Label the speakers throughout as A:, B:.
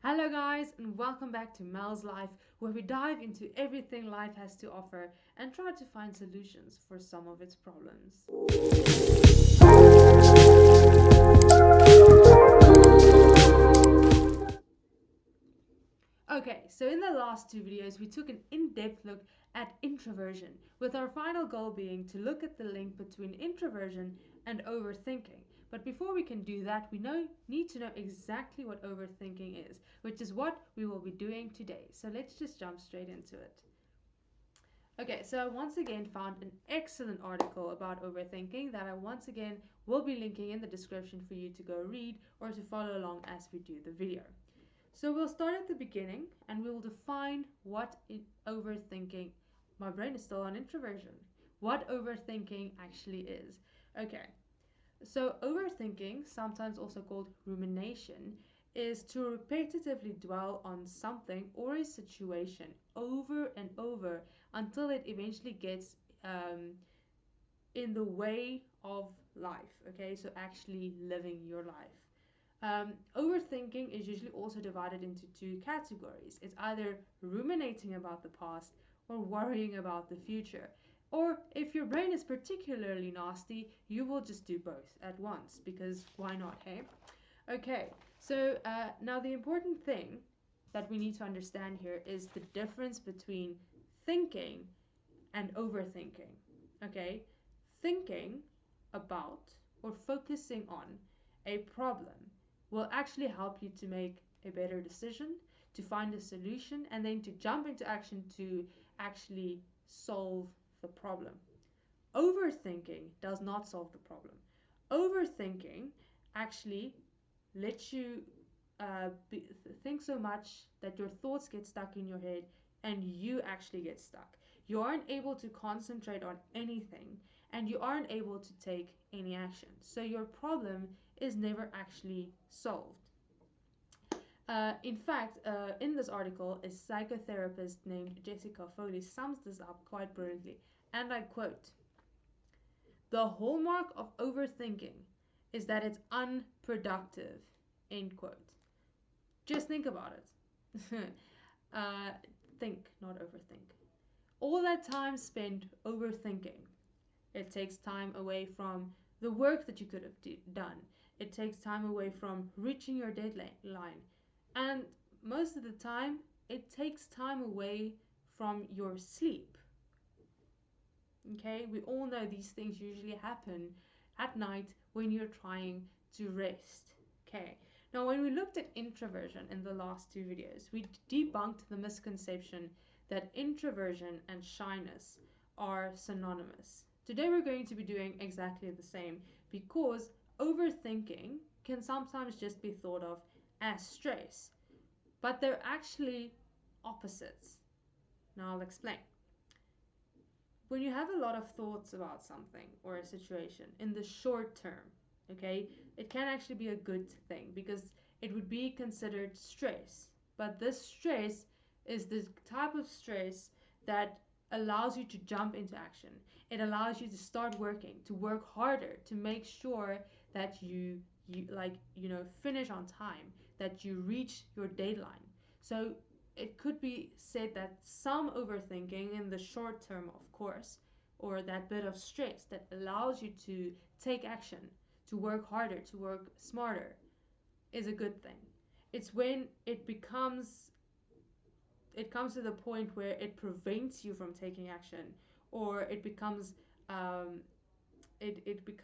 A: Hello, guys, and welcome back to Mel's Life, where we dive into everything life has to offer and try to find solutions for some of its problems. Okay, so in the last two videos, we took an in-depth look at introversion, with our final goal being to look at the link between introversion and overthinking. But before we can do that, need to know exactly what overthinking is, which is what we will be doing today. So let's just jump straight into it. Okay, so I once again found an excellent article about overthinking that I once again will be linking in the description for you to go read or to follow along as we do the video. So we'll start at the beginning and we'll define what overthinking, my brain is still on introversion, what overthinking actually is. Okay, so overthinking, sometimes also called rumination, is to repetitively dwell on something or a situation over and over until it eventually gets in the way of life. Okay, so actually living your life. Overthinking is usually also divided into two categories. It's either ruminating about the past or worrying about the future. Or if your brain is particularly nasty, you will just do both at once because why not, hey? Okay, so now the important thing that we need to understand here is the difference between thinking and overthinking. Okay, thinking about or focusing on a problem will actually help you to make a better decision, to find a solution, and then to jump into action to actually solve the problem. Overthinking does not solve the problem. Overthinking actually lets you think so much that your thoughts get stuck in your head and you actually get stuck. You aren't able to concentrate on anything and you aren't able to take any action. So your problem is never actually solved. In fact, in this article, a psychotherapist named Jessica Foley sums this up quite brilliantly. And I quote: "The hallmark of overthinking is that it's unproductive." End quote. Just think about it. uh, think, not overthink. All that time spent overthinking, it takes time away from the work that you could have done. It takes time away from reaching your deadline. And most of the time, it takes time away from your sleep. Okay, we all know these things usually happen at night when you're trying to rest. Okay, now when we looked at introversion in the last two videos, we debunked the misconception that introversion and shyness are synonymous. Today we're going to be doing exactly the same because overthinking can sometimes just be thought of as stress, but they're actually opposites. Now I'll explain. When you have a lot of thoughts about something or a situation in the short term, okay, it can actually be a good thing because it would be considered stress. But this stress is the type of stress that allows you to jump into action. It allows you to start working, to work harder, to make sure that you finish on time, that you reach your deadline. So it could be said that some overthinking in the short term, of course, or that bit of stress that allows you to take action, to work harder, to work smarter, is a good thing. It's when it comes to the point where it prevents you from taking action, or it becomes it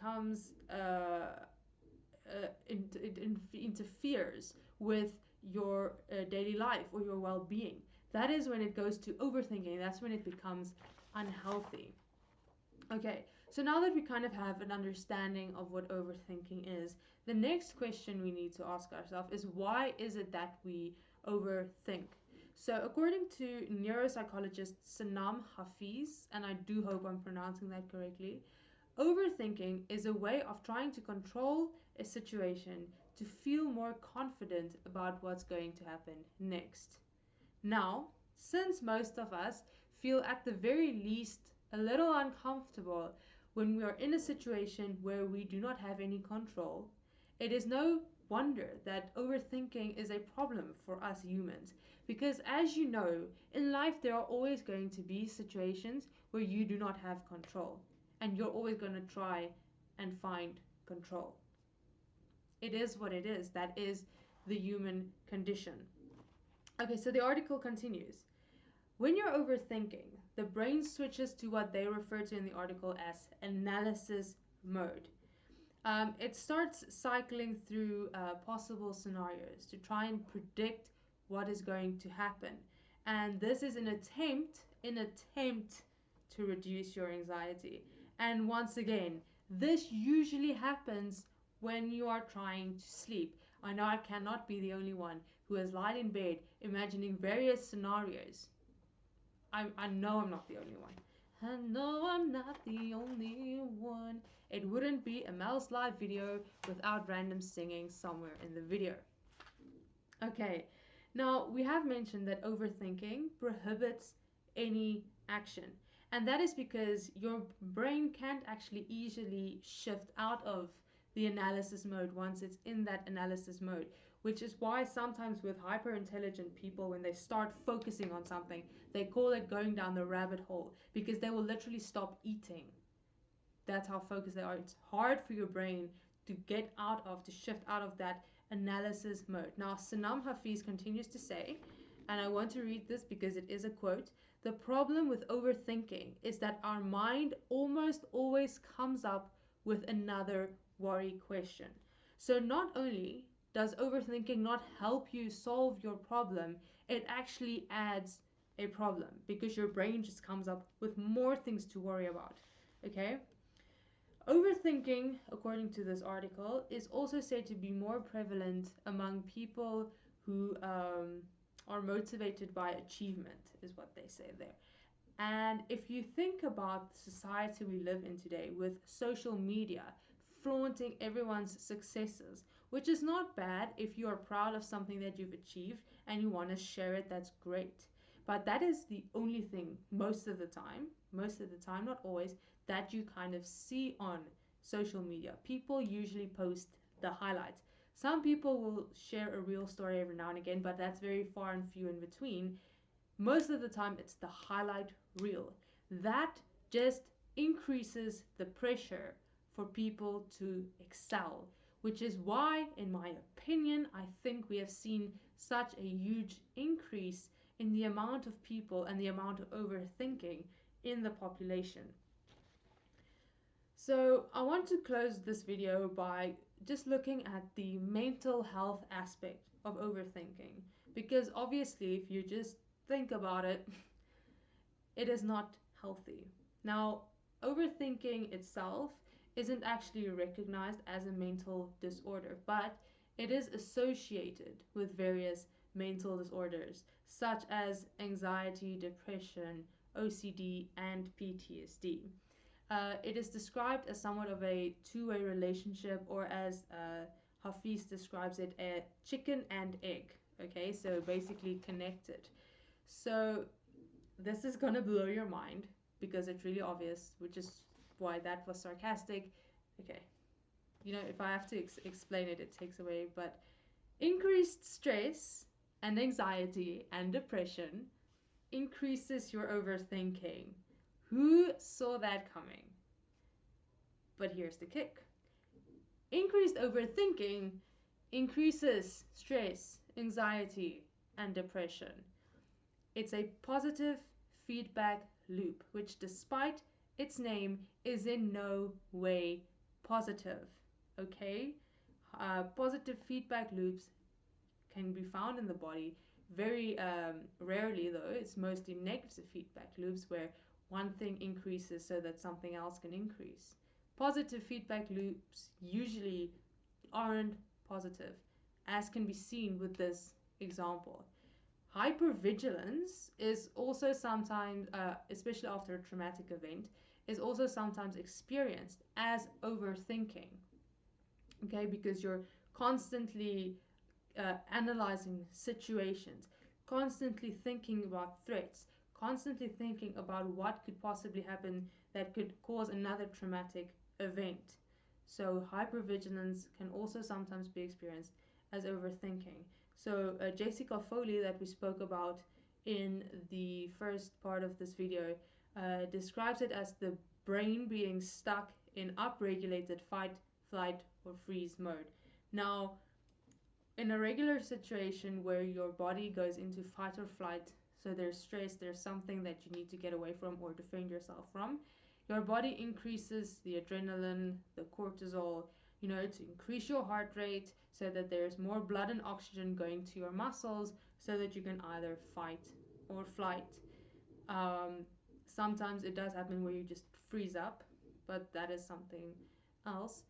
A: interferes with your daily life or your well-being. That is when it goes to overthinking. That's when it becomes unhealthy. Okay, so now that we kind of have an understanding of what overthinking is, the next question we need to ask ourselves is, why is it that we overthink? So according to neuropsychologist Sanam Hafiz, and I do hope I'm pronouncing that correctly, overthinking is a way of trying to control a situation to feel more confident about what's going to happen next. Now, since most of us feel at the very least a little uncomfortable when we are in a situation where we do not have any control, it is no wonder that overthinking is a problem for us humans. Because as you know, in life there are always going to be situations where you do not have control. And you're always going to try and find control. It is what it is. That is the human condition. Okay, so the article continues. When you're overthinking, the brain switches to what they refer to in the article as analysis mode. It starts cycling through possible scenarios to try and predict what is going to happen. And this is an attempt to reduce your anxiety. And once again, this usually happens when you are trying to sleep. I know I cannot be the only one who has lied in bed imagining various scenarios. I know I'm not the only one. I know I'm not the only one. It wouldn't be a mouse live video without random singing somewhere in the video. Okay, now we have mentioned that overthinking prohibits any action. And that is because your brain can't actually easily shift out of the analysis mode once it's in that analysis mode, which is why sometimes with hyper intelligent people, when they start focusing on something, they call it going down the rabbit hole, because they will literally stop eating. That's how focused they are. It's hard for your brain to shift out of that analysis mode. Now, Sanam Hafiz continues to say, and I want to read this because it is a quote: the problem with overthinking is that our mind almost always comes up with another worry question. So not only does overthinking not help you solve your problem, it actually adds a problem because your brain just comes up with more things to worry about. Okay? Overthinking, according to this article, is also said to be more prevalent among people who are motivated by achievement, is what they say there. And if you think about the society we live in today with social media flaunting everyone's successes, which is not bad if you are proud of something that you've achieved and you want to share it, that's great. But that is the only thing most of the time, not always, that you kind of see on social media. People usually post the highlights. Some people will share a real story every now and again, but that's very far and few in between. Most of the time, it's the highlight reel. That just increases the pressure for people to excel, which is why, in my opinion, I think we have seen such a huge increase in the amount of people and the amount of overthinking in the population. So I want to close this video by just looking at the mental health aspect of overthinking, because obviously if you just think about it, it is not healthy. Now, overthinking itself isn't actually recognized as a mental disorder, but it is associated with various mental disorders such as anxiety, depression, OCD, and PTSD. It is described as somewhat of a two-way relationship, or as Hafiz describes it, a chicken and egg. Okay, so basically connected. So this is gonna blow your mind because it's really obvious, which is why that was sarcastic. Okay, you know, if I have to explain it, it takes away. But increased stress and anxiety and depression increases your overthinking. Who saw that coming? But here's the kick. Increased overthinking increases stress, anxiety, and depression. It's a positive feedback loop, which despite its name is in no way positive. Okay? Positive feedback loops can be found in the body. Very rarely though, it's mostly negative feedback loops where one thing increases so that something else can increase. Positive feedback loops usually aren't positive, as can be seen with this example. Hypervigilance is also sometimes, especially after a traumatic event, is also sometimes experienced as overthinking. Okay, because you're constantly analyzing situations, constantly thinking about threats, constantly thinking about what could possibly happen that could cause another traumatic event. So hypervigilance can also sometimes be experienced as overthinking. So Jessica Foley, that we spoke about in the first part of this video, describes it as the brain being stuck in upregulated fight, flight, or freeze mode. Now, in a regular situation where your body goes into fight or flight, so there's stress, there's something that you need to get away from or defend yourself from, your body increases the adrenaline, the cortisol, to increase your heart rate so that there's more blood and oxygen going to your muscles so that you can either fight or flight. Um, Sometimes it does happen where you just freeze up, but that is something else.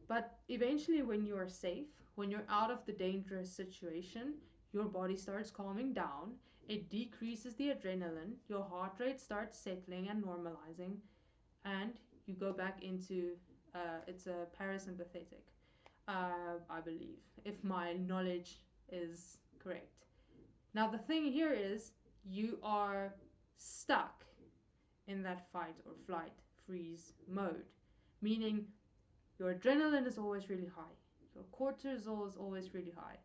A: But eventually, when you're safe, when you're out of the dangerous situation, your body starts calming down, it decreases the adrenaline, your heart rate starts settling and normalizing, and you go back into it's a parasympathetic, I believe, if my knowledge is correct. Now, the thing here is you are stuck in that fight or flight freeze mode, meaning your adrenaline is always really high, your cortisol is always really high,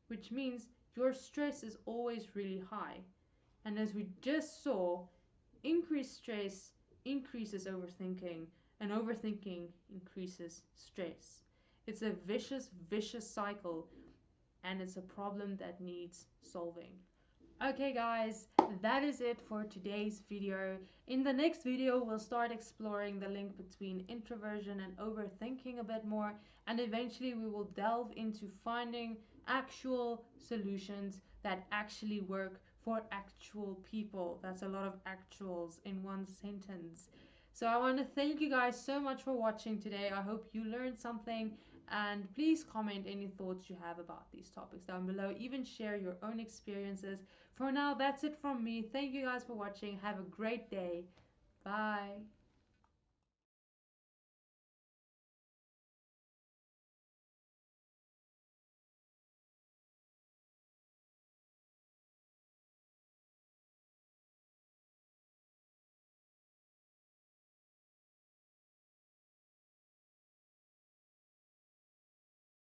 A: which means your stress is always really high. And as we just saw, increased stress increases overthinking, and overthinking increases stress. It's a vicious, vicious cycle, and it's a problem that needs solving. Okay guys, that is it for today's video. In the next video, we'll start exploring the link between introversion and overthinking a bit more, and eventually we will delve into finding actual solutions that actually work for actual people. That's a lot of actuals in one sentence. So I want to thank you guys so much for watching today. I hope you learned something, and please comment any thoughts you have about these topics down below. Even share your own experiences. For now, that's it from me. Thank you guys for watching. Have a great day. Bye.